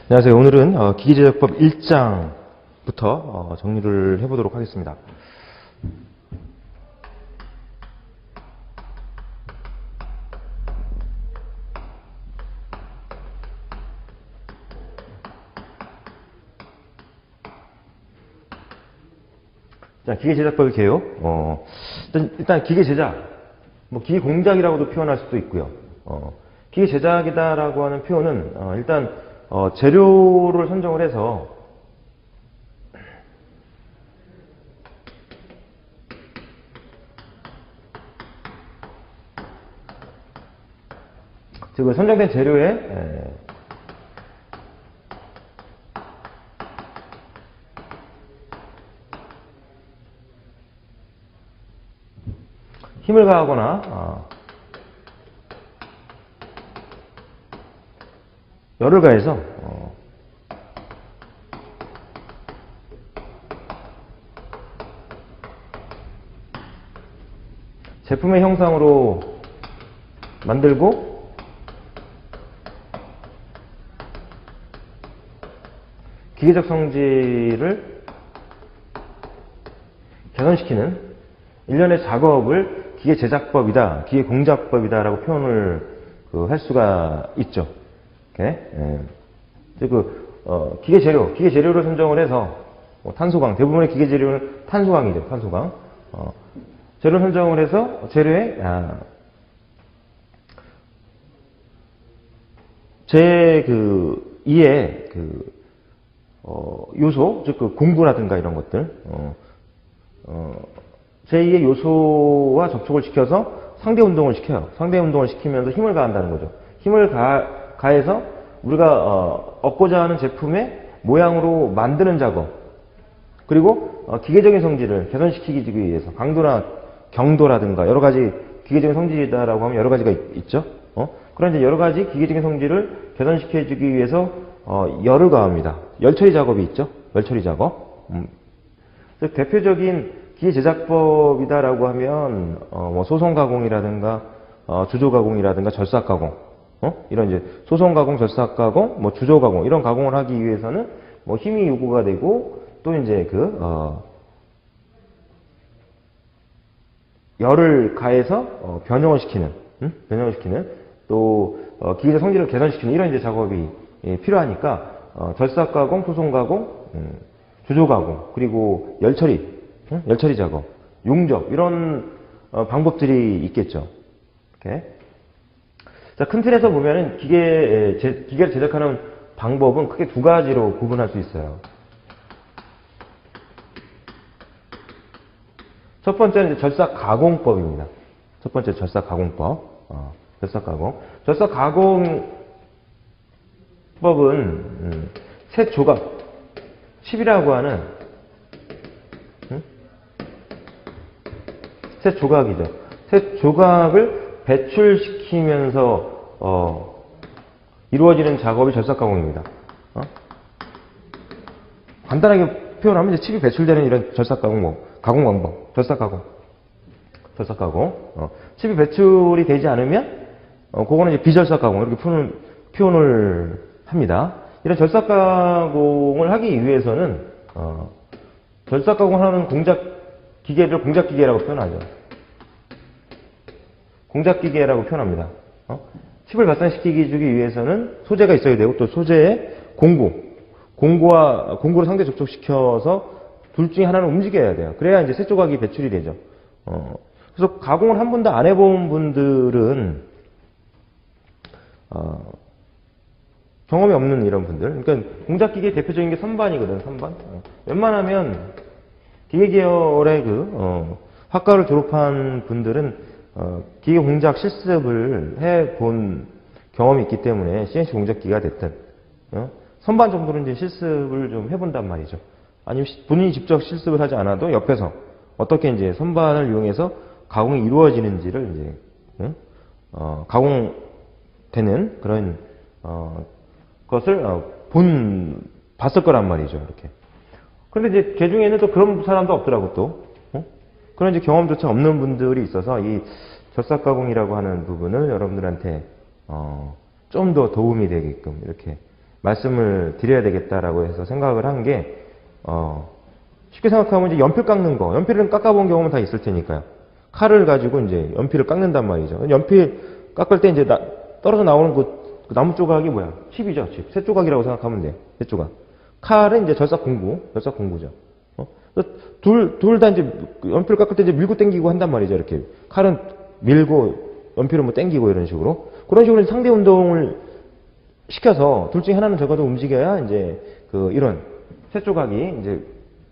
안녕하세요. 오늘은 기계제작법 1장부터 정리를 해보도록 하겠습니다. 자, 기계제작법의 개요. 일단 기계제작, 기계공작이라고도 표현할 수도 있고요. 기계제작이다라고 하는 표현은 일단 재료를 선정을 해서 즉 선정된 재료에 힘을 가하거나 열을 가해서 제품의 형상으로 만들고 기계적 성질을 개선시키는 일련의 작업을 기계제작법이다, 기계공작법이다 라고 표현을 할 수가 있죠. 기계재료를 선정을 해서 탄소광, 대부분의 기계재료는 탄소광이죠. 탄소광. 재료 선정을 해서 재료에 제2의 요소, 즉 공구라든가 이런 것들, 제2의 요소와 접촉을 시켜서 상대 운동을 시켜요. 상대 운동을 시키면서 힘을 가한다는 거죠. 힘을 가해서 우리가 얻고자 하는 제품의 모양으로 만드는 작업, 그리고 기계적인 성질을 개선시키기 위해서 강도나 경도라든가 여러 가지 기계적인 성질이다라고 하면 여러 가지가 있죠. 그런 이제 여러 가지 기계적인 성질을 개선시켜주기 위해서 열을 가합니다. 열처리 작업이 있죠. 열처리 작업. 그래서 대표적인 기계제작법이다라고 하면 소송 가공이라든가 주조 가공이라든가 절삭 가공, 이런 이제 소송 가공, 절삭 가공, 주조 가공 이런 가공을 하기 위해서는 힘이 요구가 되고 또 이제 열을 가해서 변형을 시키는, 또 기계적 성질을 개선시키는 이런 이제 작업이 필요하니까 절삭 가공, 소송 가공, 주조 가공, 그리고 열처리 작업, 용접 이런 방법들이 있겠죠. 자, 큰 틀에서 보면은 기계를 제작하는 방법은 크게 두 가지로 구분할 수 있어요. 첫 번째는 이제 절삭 가공법입니다. 첫 번째 절삭 가공법. 절삭 가공. 절삭 가공법은 셋 조각, 칩이라고 하는 셋 조각이죠. 셋 조각을 배출시키면서 이루어지는 작업이 절삭 가공입니다. 간단하게 표현하면 이제 칩이 배출되는 이런 절삭 가공 방법, 절삭 가공. 칩이 배출이 되지 않으면 그거는 이제 비절삭 가공 이렇게 표현을 합니다. 이런 절삭 가공을 하기 위해서는 절삭 가공하는 기계를 공작기계라고 표현하죠. 공작기계라고 표현합니다. 칩을 발산시키기 주기 위해서는 소재가 있어야 되고 또 소재에 공구를 상대 접촉시켜서 둘 중에 하나는 움직여야 돼요. 그래야 이제 셋 조각이 배출이 되죠. 그래서 가공을 한 번도 안 해본 분들은 경험이 없는 이런 분들. 그러니까 공작기계 대표적인 게 선반이거든. 선반. 웬만하면 기계 계열의 학과를 졸업한 분들은 기계 공작 실습을 해본 경험이 있기 때문에 CNC 공작기가 됐든 선반 정도는 이제 실습을 좀 해본단 말이죠. 아니면 본인이 직접 실습을 하지 않아도 옆에서 어떻게 이제 선반을 이용해서 가공이 이루어지는지를 이제 가공되는 그런 것을 봤을 거란 말이죠. 이렇게. 그런데 이제 개 중에는 또 그런 사람도 없더라고 또. 그런 이제 경험조차 없는 분들이 있어서 이 절삭 가공이라고 하는 부분을 여러분들한테 좀 더 도움이 되게끔 이렇게 말씀을 드려야 되겠다라고 해서 생각을 한 게, 쉽게 생각하면 이제 연필 깎는 거, 연필은 깎아본 경험은 다 있을 테니까요. 칼을 가지고 이제 연필을 깎는단 말이죠. 연필 깎을 때 이제 떨어져 나오는 그 나무 조각이 뭐야? 칩이죠, 칩. 새 조각이라고 생각하면 돼. 새 조각. 칼은 이제 절삭공구죠. 둘 다 이제 연필 깎을 때 이제 밀고 당기고 한단 말이죠, 이렇게. 칼은 밀고, 연필은 뭐 당기고 이런 식으로. 그런 식으로 상대 운동을 시켜서 둘 중에 하나는 적어도 움직여야 이제 이런 새 조각이 이제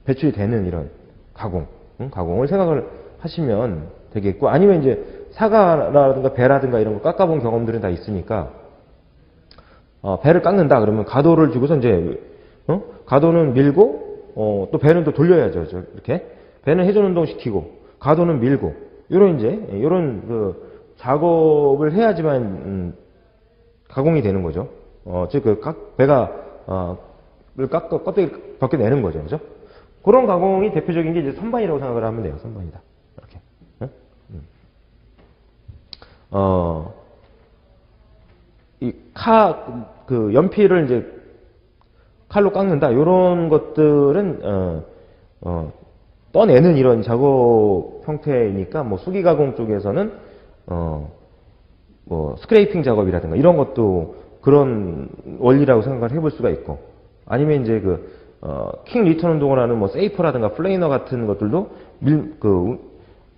배출이 되는 이런 가공을 생각을 하시면 되겠고, 아니면 이제 사과라든가 배라든가 이런 거 깎아본 경험들은 다 있으니까, 배를 깎는다 그러면 가도를 주고서 이제, 가도는 밀고, 또 배는 또 돌려야죠. 이렇게. 배는 회전 운동 시키고, 가도는 밀고, 요런 작업을 해야지만, 가공이 되는 거죠. 즉, 배가, 껍데기 벗겨내는 거죠. 그죠? 그런 가공이 대표적인 게 이제 선반이라고 생각을 하면 돼요. 선반이다. 이렇게. 연필을 이제 칼로 깎는다. 요런 것들은, 떠내는 이런 작업 형태이니까, 뭐, 수기 가공 쪽에서는, 뭐, 스크레이핑 작업이라든가 이런 것도 그런 원리라고 생각을 해볼 수가 있고, 아니면 이제 킹 리턴 운동을 하는 뭐, 세이퍼라든가 플레이너 같은 것들도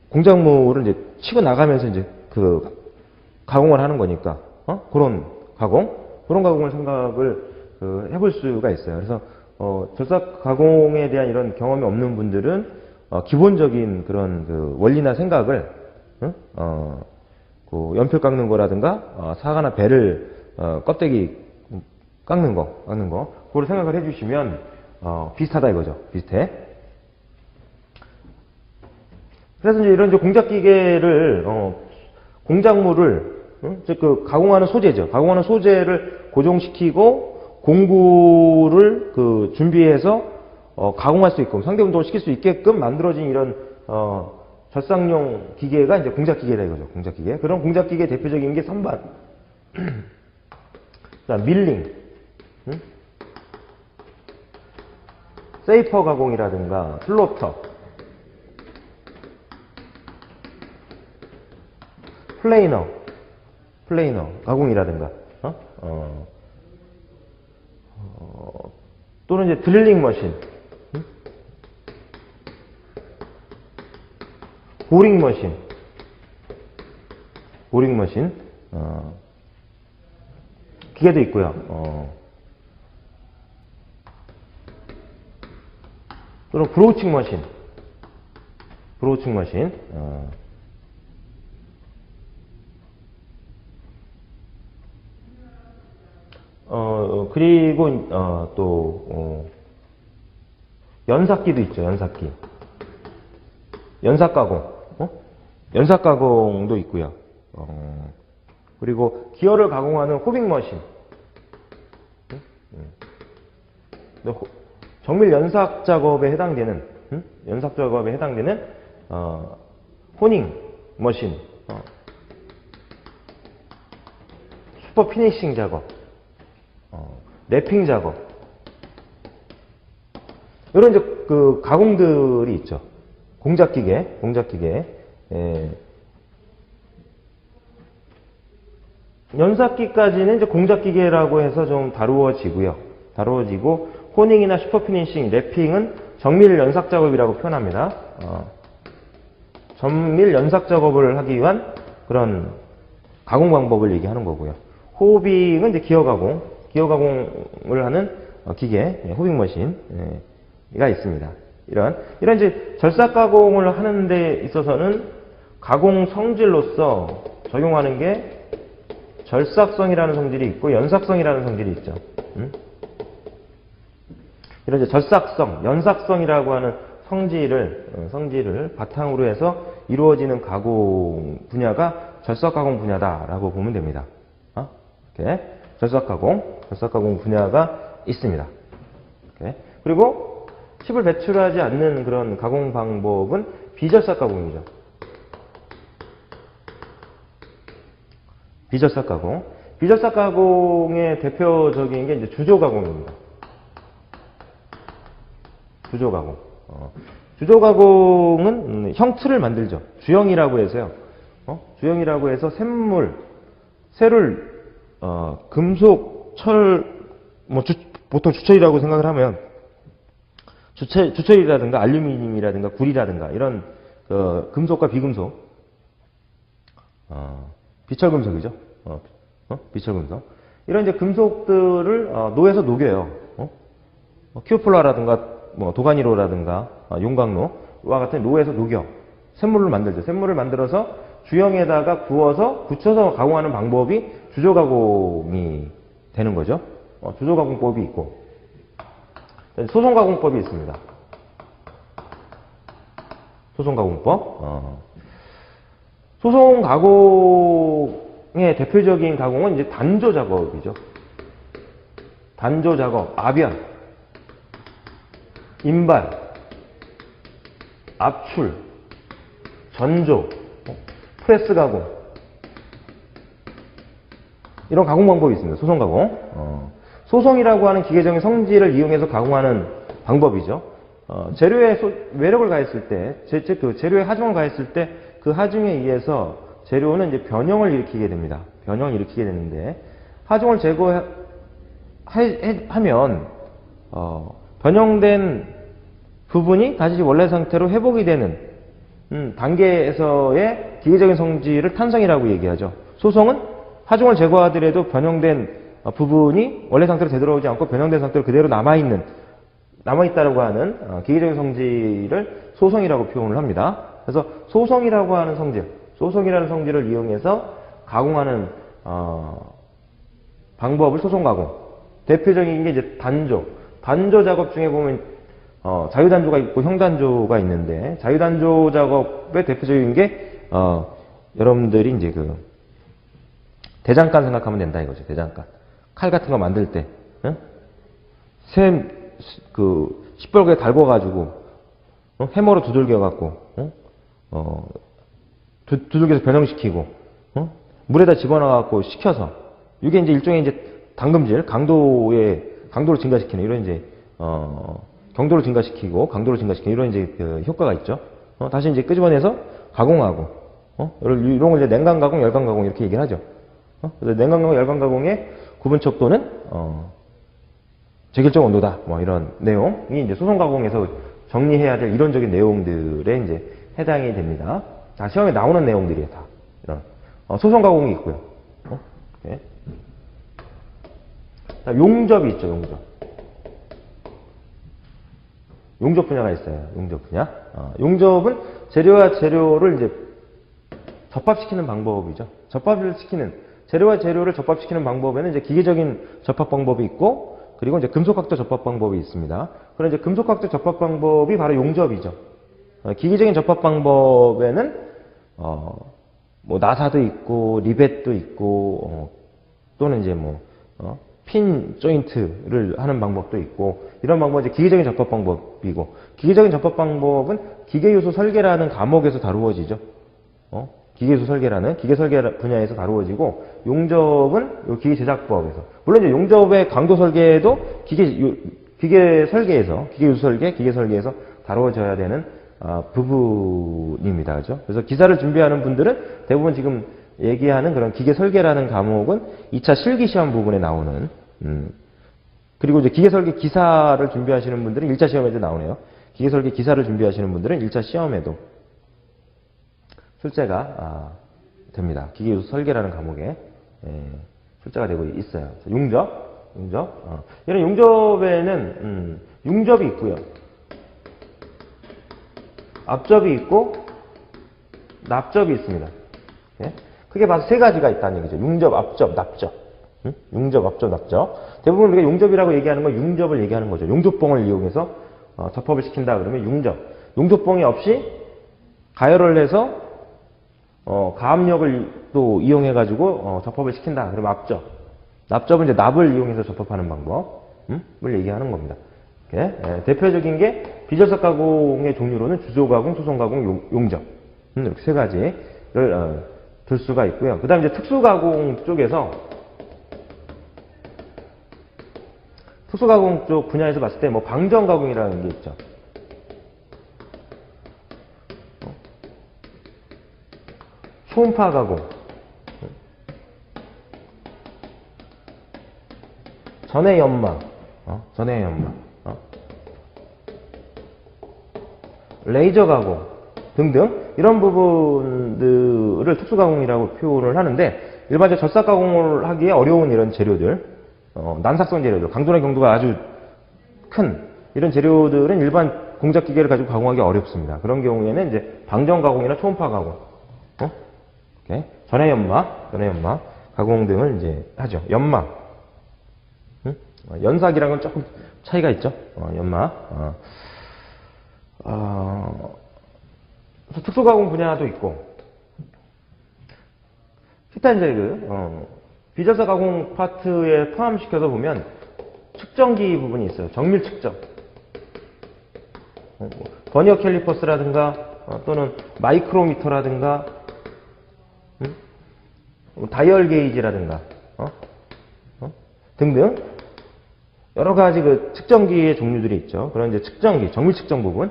공작물을 이제 치고 나가면서 이제 가공을 하는 거니까, 그런 가공을 생각을 해볼 수가 있어요. 그래서, 절삭 가공에 대한 이런 경험이 없는 분들은, 기본적인 그런 원리나 생각을, 연필 깎는 거라든가, 사과나 배를, 껍데기 깎는 거, 그걸 생각을 해주시면, 비슷하다 이거죠. 비슷해. 그래서 이제 이런 공작기계를, 공작물을, 즉, 가공하는 소재죠. 가공하는 소재를 고정시키고, 공구를 준비해서, 가공할 수 있고, 상대 운동을 시킬 수 있게끔 만들어진 이런, 절삭용 기계가 이제 공작기계다 이거죠. 공작기계. 그런 공작기계 대표적인 게 선반. 자, 밀링. 세이퍼 가공이라든가, 플로터. 플레이너 가공이라든가, 또는 이제 드릴링 머신, 보링 머신, 기계도 있고요. 또는 브로우칭 머신, 그리고, 또, 연삭기도 있죠, 연삭기. 연삭가공도 있고요. 그리고 기어를 가공하는 호빙 머신. 정밀 연삭 작업에 해당되는, 호닝 머신, 슈퍼 피니싱 작업, 랩핑 작업, 이런 이제 가공들이 있죠. 공작기계. 연삭기까지는 이제 공작기계라고 해서 좀 다루어지고, 호닝이나 슈퍼피니싱, 랩핑은 정밀 연삭 작업이라고 표현합니다. 정밀 연삭 작업을 하기 위한 그런 가공 방법을 얘기하는 거고요. 호빙은 이제 기어 가공을 하는 기계, 호빙 머신가 있습니다. 이런 이제 절삭 가공을 하는 데 있어서는 가공 성질로서 적용하는 게 절삭성이라는 성질이 있고 연삭성이라는 성질이 있죠. 이런 이제 절삭성, 연삭성이라고 하는 성질을 바탕으로 해서 이루어지는 가공 분야가 절삭 가공 분야다라고 보면 됩니다. 이렇게 절삭 가공 분야가 있습니다. 이렇게. 그리고 칩을 배출하지 않는 그런 가공 방법은 비절삭 가공이죠. 비절삭 가공. 비접착 가공의 대표적인 게 이제 주조 가공입니다. 주조 가공. 주조 가공은 형틀을 만들죠. 주형이라고 해서요. 주형이라고 해서 쇠를 금속, 철, 보통 주철이라고 생각을 하면 주철이라든가 알루미늄이라든가 구리라든가 이런 금속과 비금속, 비철금속이죠. 비철금속. 이런 이제 금속들을 노에서 녹여요. 큐플라라든가 도가니로라든가 용광로와 같은 노에서 녹여 샘물을 만들죠. 샘물을 만들어서 주형에다가 구워서 붙여서 가공하는 방법이 주조 가공이 되는 거죠. 주조 가공법이 있고 소송 가공법이 있습니다. 소송 가공법. 소송 가공의 대표적인 가공은 이제 단조 작업이죠. 단조 작업, 압연, 인발, 압출, 전조, 프레스 가공, 이런 가공 방법이 있습니다. 소송 가공. 소송이라고 하는 기계적인 성질을 이용해서 가공하는 방법이죠. 재료에 외력을 가했을 때, 재료에 하중을 가했을 때 그 하중에 의해서 재료는 이제 변형을 일으키게 됩니다. 변형을 일으키게 되는데 하중을 제거하면 변형된 부분이 다시 원래 상태로 회복이 되는 단계에서의 기계적인 성질을 탄성이라고 얘기하죠. 소송은 하중을 제거하더라도 변형된 부분이 원래 상태로 되돌아오지 않고 변형된 상태로 그대로 남아있다라고 하는 기계적인 성질을 소성이라고 표현을 합니다. 그래서 소성이라고 하는 성질, 소성이라는 성질을 이용해서 가공하는 방법을 소성 가공. 대표적인 게 이제 단조. 단조 작업 중에 보면 자유단조가 있고 형단조가 있는데 자유단조 작업의 대표적인 게 여러분들이 이제 그 대장간 생각하면 된다 이거죠. 대장간. 칼 같은 거 만들 때 시뻘게 달궈가지고 해머로 두들겨갖고 두들겨서 변형시키고 물에다 집어넣어갖고 식혀서 이게 이제 일종의 이제 당금질 강도를 증가시키는 이런 이제 경도를 증가시키고 강도를 증가시키는 이런 이제 그 효과가 있죠. 다시 이제 끄집어내서 가공하고 이런 걸 이제 냉각 가공, 열감 가공 이렇게 얘기를 하죠. 그래서 냉각 가공, 열감 가공의 구분 척도는 제결적 온도다. 이런 내용이 이제 소송 가공에서 정리해야 될 이론적인 내용들에 이제 해당이 됩니다. 자, 시험에 나오는 내용들이에요, 다. 이런 소송 가공이 있고요. 네. 자, 용접이 있죠, 용접. 용접 분야가 있어요. 용접 분야. 용접은 재료와 재료를 이제 접합시키는 방법이죠. 재료와 재료를 접합시키는 방법에는 이제 기계적인 접합 방법이 있고, 그리고 이제 금속학적 접합 방법이 있습니다. 그런 이제 금속학적 접합 방법이 바로 용접이죠. 기계적인 접합 방법에는 나사도 있고, 리벳도 있고, 또는 이제 핀 조인트를 하는 방법도 있고, 이런 방법은 이제 기계적인 접합 방법이고, 기계적인 접합 방법은 기계요소 설계라는 과목에서 다루어지죠. 기계 설계 분야에서 다루어지고, 용접은 기계 제작법에서. 물론 이제 용접의 강도 설계도 기계 설계에서, 기계 설계에서 다루어져야 되는 부분입니다. 그죠? 그래서 기사를 준비하는 분들은 대부분 지금 얘기하는 그런 기계 설계라는 과목은 2차 실기 시험 부분에 나오는, 그리고 이제 기계 설계 기사를 준비하시는 분들은 1차 시험에도 나오네요. 기계 설계 기사를 준비하시는 분들은 1차 시험에도 출제가 됩니다. 기계 설계라는 과목에 출제가 되고 있어요. 용접. 이런 용접에는 융접이 있고요. 압접이 있고 납접이 있습니다. 크게 봐서 세 가지가 있다는 얘기죠. 융접, 압접, 납접. 융접, 압접, 납접. 대부분 우리가 용접이라고 얘기하는 건 융접을 얘기하는 거죠. 용접봉을 이용해서 접합을 시킨다 그러면 융접. 용접봉이 없이 가열을 해서 가압력을 또 이용해가지고 접합을 시킨다. 그러면 압접. 납접은 이제 납을 이용해서 접합하는 방법을 얘기하는 겁니다. 대표적인 게 비접착 가공의 종류로는 주조 가공, 소송 가공, 용접. 이렇게 세 가지를 들 수가 있고요. 그 다음에 이제 특수 가공 쪽에서 특수가공 쪽 분야에서 봤을 때 뭐 방정가공이라는 게 있죠. 초음파 가공, 전해 연마, 전해 연마, 레이저 가공 등등 이런 부분들을 특수가공이라고 표현을 하는데 일반적으로 젖삭 가공을 하기에 어려운 이런 재료들, 난삭성 재료들, 강도나 경도가 아주 큰 이런 재료들은 일반 공작 기계를 가지고 가공하기 어렵습니다. 그런 경우에는 이제 방정 가공이나 초음파 가공, 이렇게 전해 연마 가공 등을 이제 하죠. 연마, 연삭이랑은 건 조금 차이가 있죠. 연마. 특수가공 분야도 있고, 일단 이제 비젖삭 가공 파트에 포함시켜서 보면 측정기 부분이 있어요. 정밀 측정. 버니어 캘리퍼스라든가 또는 마이크로미터라든가 다이얼 게이지라든가 등등 여러 가지 그 측정기의 종류들이 있죠. 그런 이제 측정기, 정밀 측정 부분.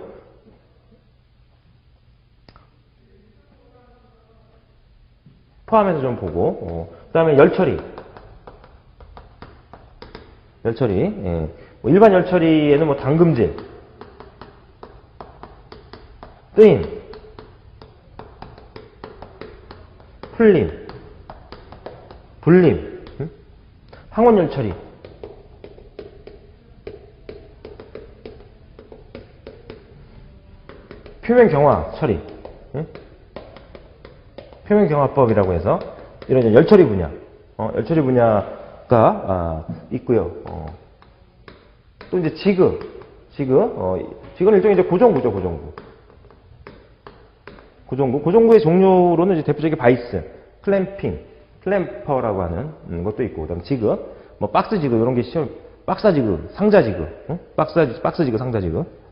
포함해서 좀 보고, 그 다음에 열처리. 예. 뭐 일반 열처리에는 뭐 담금질, 뜨임, 풀림, 불림, 항원 열처리, 표면 경화 처리, 표면 경화법이라고 해서 이런 열처리 분야, 열처리 분야가 있고요. 또 이제 지그는 일종의 이제 고정구죠, 고정구의 종류로는 이제 대표적인 바이스, 클램핑, 클램퍼라고 하는 것도 있고, 그다음 지그, 뭐 박스 지그 이런 게 시험, 박사 지그, 상자 지그, 박스 지그, 상자 지그.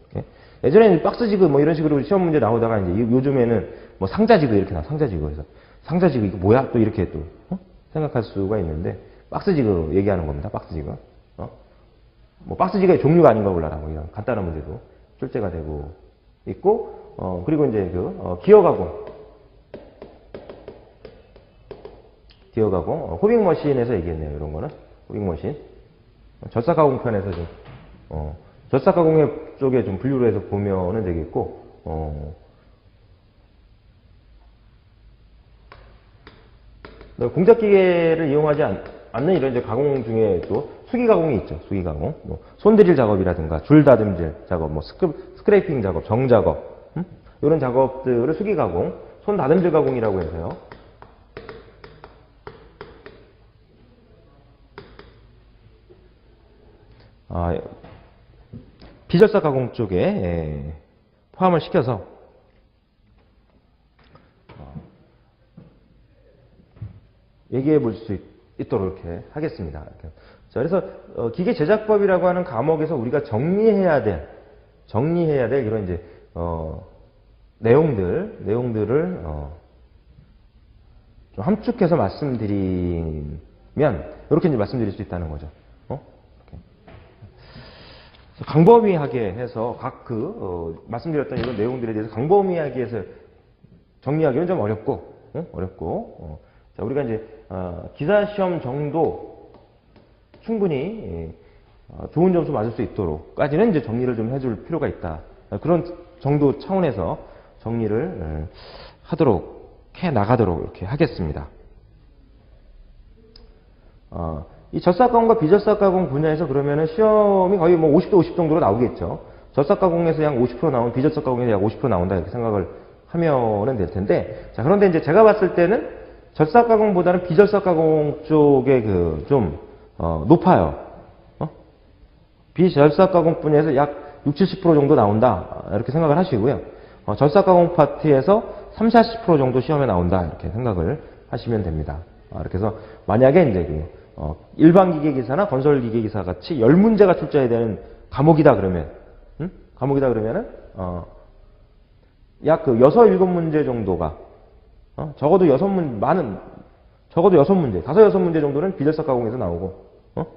예전에는 박스 지그 뭐 이런 식으로 시험 문제 나오다가 이제 요즘에는 뭐 상자 지그 이렇게 상자 지그 해서 상자 지그 이거 뭐야? 또 이렇게 또 생각할 수가 있는데 박스 지그 얘기하는 겁니다. 박스 지그. 뭐 박스 지그의 종류가 아닌가 몰라라. 뭐 이런 간단한 문제도 출제가 되고 있고, 그리고 이제 기어 가공, 호빙 머신에서 얘기했네요. 이런 거는 호빙 머신. 젖삭 가공 편에서 좀 젖삭 가공 쪽에 좀 분류를 해서 보면은 되겠고, 공작 기계를 이용하지 않는 이런 이제 가공 중에 또 수기 가공이 있죠. 수기 가공. 뭐 손드릴 작업이라든가 줄 다듬질 작업, 뭐 스크래핑 작업, 정 작업, 이런 작업들을 수기 가공, 손 다듬질 가공이라고 해서요. 비젖삭 가공 쪽에 포함을 시켜서 얘기해 볼 수 있도록 이렇게 하겠습니다. 자, 그래서 기계 제작법이라고 하는 과목에서 우리가 정리해야 될 이런 이제 내용들을 좀 함축해서 말씀드리면 이렇게 이제 말씀드릴 수 있다는 거죠. 광범위하게 해서 각 말씀드렸던 이런 내용들에 대해서 광범위하게 해서 정리하기는 좀 어렵고, 자, 우리가 이제, 기사 시험 정도 충분히, 좋은 점수 맞을 수 있도록까지는 이제 정리를 좀 해줄 필요가 있다. 그런 정도 차원에서 정리를 해 나가도록 이렇게 하겠습니다. 이 젖삭 가공과 비젖삭 가공 분야에서 그러면은 시험이 거의 뭐 50대 50 정도로 나오겠죠. 젖삭 가공에서 약 50% 나오면 비젖삭 가공에서 약 50% 나온다 이렇게 생각을 하면은 될 텐데, 자, 그런데 이제 제가 봤을 때는 젖삭 가공보다는 비젖삭 가공 쪽에 좀 높아요. 비젖삭 가공 분야에서 약 60, 70% 정도 나온다 이렇게 생각을 하시고요. 젖삭 가공 파트에서 30, 40% 정도 시험에 나온다 이렇게 생각을 하시면 됩니다. 이렇게 해서 만약에 이제 일반 기계 기사나 건설 기계 기사 같이 10문제가 출제해야 되는 과목이다 그러면은 약 6, 7문제 정도가 적어도 6문제, 5, 6문제 정도는 비젖삭 가공에서 나오고,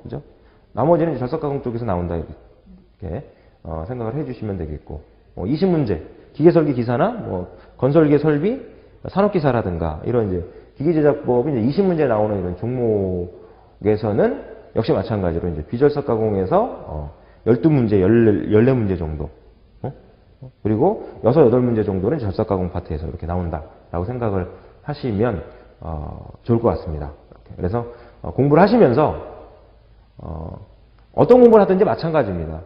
그죠? 나머지는 이제 절삭가공 쪽에서 나온다. 이렇게 생각을 해주시면 되겠고, 20문제 기계설계 기사나 뭐 건설계 설비, 산업기사라든가 이런 이제 기계제작법이 이제 20문제 나오는 이런 종목에서는 역시 마찬가지로 이제 비절삭가공에서 12문제, 14문제 정도, 그리고 6, 8문제 정도는 절삭가공 파트에서 이렇게 나온다라고 생각을 하시면 좋을 것 같습니다. 이렇게. 그래서 공부를 하시면서 어떤 공부를 하든지 마찬가지입니다.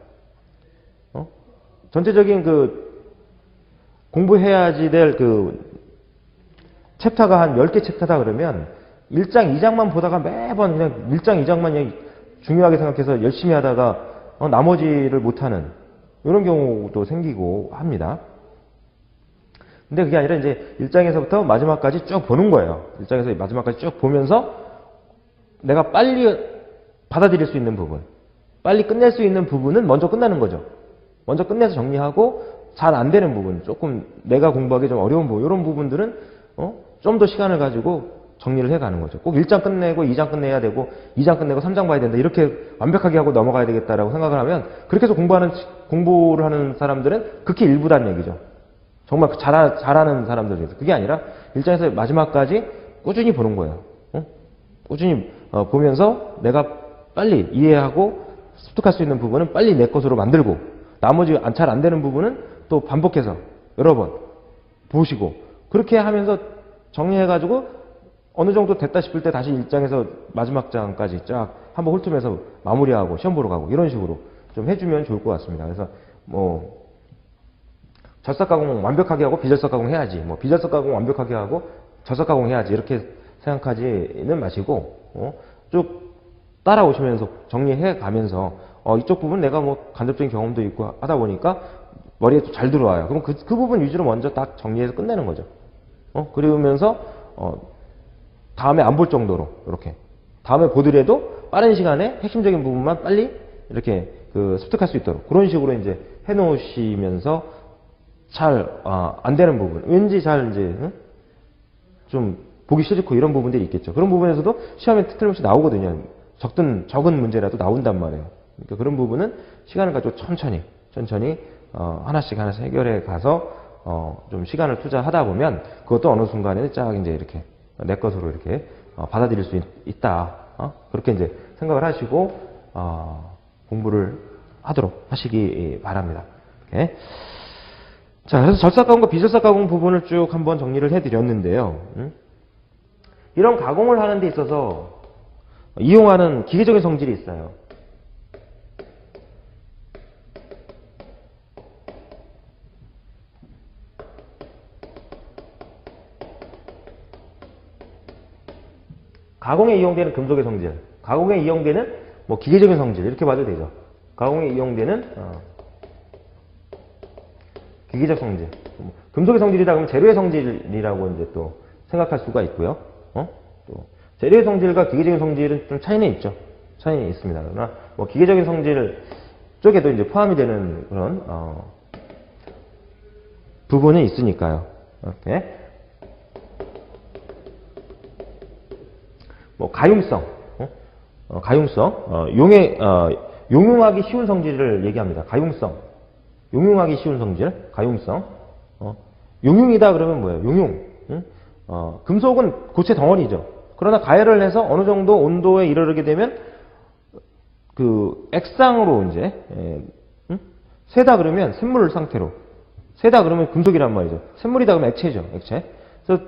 전체적인 그 공부해야지 될 그 챕터가 한 10개 챕터다 그러면 1장, 2장만 보다가 매번 그냥 1장, 2장만 그냥 중요하게 생각해서 열심히 하다가 나머지를 못하는 이런 경우도 생기고 합니다. 근데 그게 아니라 이제 1장에서부터 마지막까지 쭉 보는 거예요. 1장에서 마지막까지 쭉 보면서 내가 빨리 받아들일 수 있는 부분, 빨리 끝낼 수 있는 부분은 먼저 끝나는 거죠. 먼저 끝내서 정리하고 잘 안 되는 부분, 조금 내가 공부하기 좀 어려운 부분, 이런 부분들은 좀 더 시간을 가지고 정리를 해가는 거죠. 꼭 1장 끝내고 2장 끝내야 되고 2장 끝내고 3장 봐야 된다. 이렇게 완벽하게 하고 넘어가야 되겠다라고 생각을 하면 그렇게 해서 공부를 하는 사람들은 극히 일부란 얘기죠. 정말 잘하는 사람들에서. 그게 아니라 1장에서 마지막까지 꾸준히 보는 거예요. 꾸준히 보면서 내가 빨리 이해하고 습득할 수 있는 부분은 빨리 내 것으로 만들고 나머지 잘 안 되는 부분은 또 반복해서 여러 번 보시고 그렇게 하면서 정리해가지고 어느 정도 됐다 싶을 때 다시 1장에서 마지막 장까지 쫙 한번 훑으면서 마무리하고 시험 보러 가고 이런 식으로 좀 해주면 좋을 것 같습니다. 그래서 뭐 절삭가공 완벽하게 하고 비절삭가공 해야지, 뭐 비절삭가공 완벽하게 하고 절삭가공 해야지 이렇게 생각하지는 마시고 쭉 따라오시면서 정리해 가면서 이쪽 부분 내가 뭐 간접적인 경험도 있고 하다 보니까 머리에 또 잘 들어와요. 그럼 그 부분 위주로 먼저 딱 정리해서 끝내는 거죠. 그러면서 다음에 안 볼 정도로 이렇게 다음에 보더라도 빠른 시간에 핵심적인 부분만 빨리 이렇게 습득할 수 있도록 그런 식으로 이제 해놓으시면서 잘 안 되는 부분 왠지 잘 이제 좀 보기 싫고 이런 부분들이 있겠죠. 그런 부분에서도 시험에 틀림없이 나오거든요. 적은 문제라도 나온단 말이에요. 그러니까 그런 부분은 시간을 가지고 천천히 하나씩 해결해 가서 좀 시간을 투자하다 보면 그것도 어느 순간에는 쫙 이제 이렇게 내 것으로 이렇게 받아들일 수 있다. 그렇게 이제 생각을 하시고 공부를 하도록 하시기 바랍니다. 이렇게. 자, 그래서 절삭가공과 비절삭가공 부분을 쭉 한번 정리를 해드렸는데요. 이런 가공을 하는 데 있어서 이용하는 기계적인 성질이 있어요. 가공에 이용되는 금속의 성질, 가공에 이용되는 뭐 기계적인 성질 이렇게 봐도 되죠. 가공에 이용되는 기계적 성질, 금속의 성질이다 그러면 재료의 성질이라고 이제 또 생각할 수가 있고요. 또 재료의 성질과 기계적인 성질은 좀 차이는 있죠. 차이는 있습니다. 그러나 뭐 기계적인 성질 쪽에도 이제 포함이 되는 그런 부분이 있으니까요. 이렇게. 뭐 가융성, 용융하기 쉬운 성질을 얘기합니다. 가융성, 용융하기 쉬운 성질, 가융성. 용융이다 그러면 뭐예요? 용융. 금속은 고체 덩어리죠. 그러나 가열을 해서 어느 정도 온도에 이르게 되면 그 액상으로 이제 세다 그러면 샘물 상태로, 세다 그러면 금속이란 말이죠. 샘물이다 그러면 액체죠, 액체. 그래서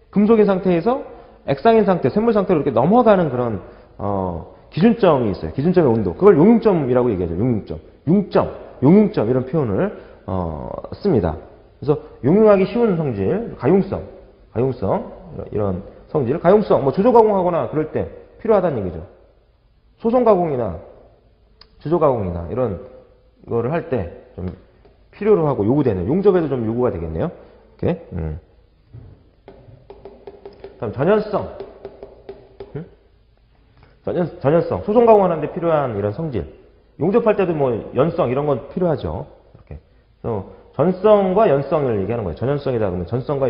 금속인 상태에서 액상인 상태, 샘물 상태로 이렇게 넘어가는 그런 기준점이 있어요. 기준점의 온도. 그걸 용융점이라고 얘기하죠. 용융점 이런 표현을 씁니다. 그래서 용융하기 쉬운 성질, 가융성 이런 성질, 가융성 뭐 주조가공하거나 그럴 때 필요하다는 얘기죠. 소송가공이나 주조가공이나 이런 거를 할 때 좀 필요로 하고 요구되는 용접에도 좀 요구가 되겠네요. 이렇게. 다음 전연성. 전연성. 소송 가공하는데 필요한 이런 성질. 용접할 때도 뭐 연성 이런 건 필요하죠. 이렇게. 그래서 전성과 연성을 얘기하는 거예요. 전연성이다 그러면 전성과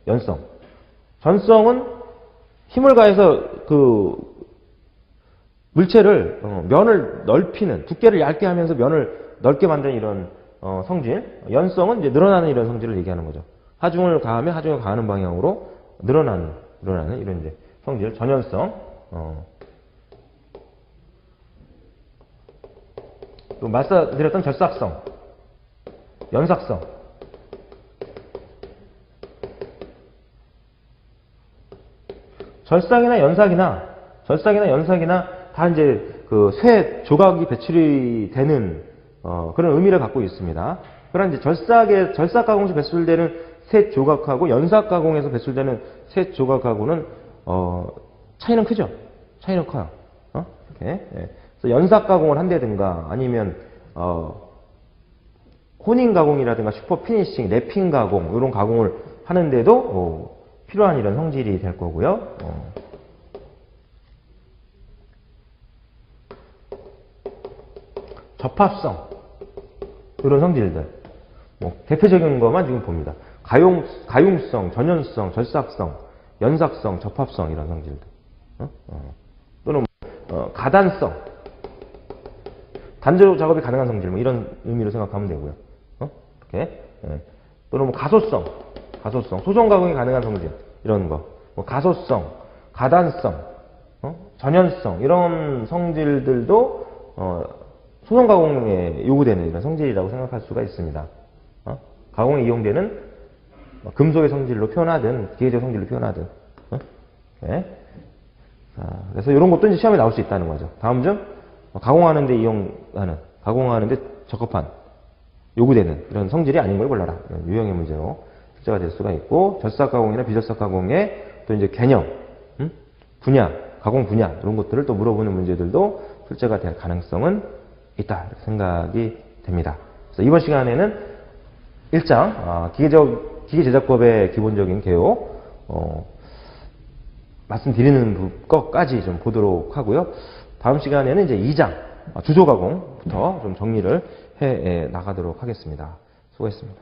연성. 전성은 힘을 가해서 물체를 면을 넓히는, 두께를 얇게 하면서 면을 넓게 만드는 이런 성질. 연성은 이제 늘어나는 이런 성질을 얘기하는 거죠. 하중을 가하면 하중을 가하는 방향으로 늘어나는 이런 이제 성질. 전연성. 또 말씀드렸던 절삭성, 연삭성. 절삭이나 연삭이나 다 이제 그 쇠 조각이 배출이 되는 그런 의미를 갖고 있습니다. 그런 이제 절삭 가공에서 배출되는 쇠 조각하고 연삭 가공에서 배출되는 쇠 조각하고는 차이는 크죠. 차이는 커요. 이렇게. 예. 그래서 연삭 가공을 한다든가 아니면 혼인 가공이라든가 슈퍼 피니싱, 랩핑 가공 이런 가공을 하는데도 필요한 이런 성질이 될 거고요. 접합성 이런 성질들 대표적인 것만 지금 봅니다. 가융성, 전연성, 절삭성, 연삭성, 접합성 이런 성질들. 또는 가단성, 단조 작업이 가능한 성질 이런 의미로 생각하면 되고요. 이렇게. 예. 또는 가소성, 소송 가공이 가능한 성질 이런 거. 가소성, 가단성, 전연성 이런 성질들도 소송 가공에 요구되는 이런 성질이라고 생각할 수가 있습니다. 가공에 이용되는 금속의 성질로 표현하든 기계적 성질로 표현하든. 네. 그래서 이런 것도 이제 시험에 나올 수 있다는 거죠. 다음 중 가공하는데 적합한 요구되는 이런 성질이 아닌 걸 골라라. 이런 유형의 문제로 출제가 될 수가 있고, 절삭 가공이나 비절삭 가공의 또 이제 개념, 분야, 가공 분야 이런 것들을 또 물어보는 문제들도 출제가 될 가능성은 있다 이렇게 생각이 됩니다. 그래서 이번 시간에는 1장 기계제작법의 기본적인 개요 말씀드리는 것까지 좀 보도록 하고요. 다음 시간에는 이제 2장 주조 가공부터 좀 정리를 해 나가도록 하겠습니다. 수고했습니다.